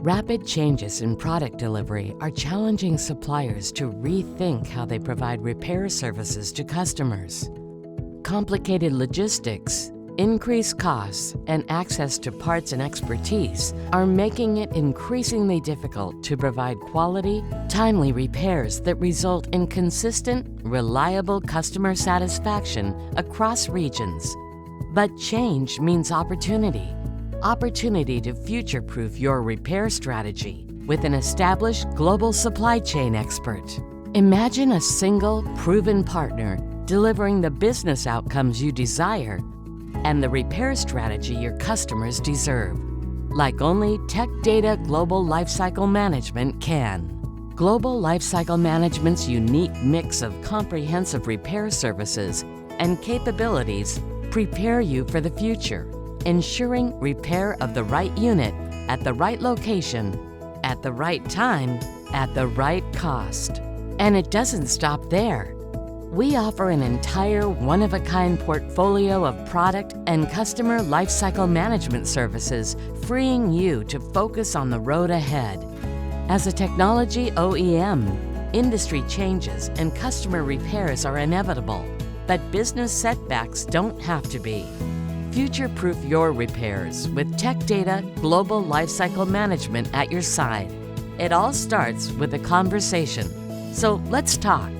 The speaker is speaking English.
Rapid changes in product delivery are challenging suppliers to rethink how they provide repair services to customers. Complicated logistics, increased costs, and access to parts and expertise are making it increasingly difficult to provide quality, timely repairs that result in consistent, reliable customer satisfaction across regions. But change means opportunity. Opportunity to future-proof your repair strategy with an established global supply chain expert. Imagine a single, proven partner delivering the business outcomes you desire and the repair strategy your customers deserve, like only Tech Data Global Lifecycle Management can. Global Lifecycle Management's unique mix of comprehensive repair services and capabilities prepare you for the future, ensuring repair of the right unit at the right location, at the right time, at the right cost. And it doesn't stop there. We offer an entire one-of-a-kind portfolio of product and customer lifecycle management services, freeing you to focus on the road ahead. As a technology OEM, industry changes and customer repairs are inevitable, but business setbacks don't have to be. Future-proof your repairs with Tech Data Global Lifecycle Management at your side. It all starts with a conversation. So let's talk.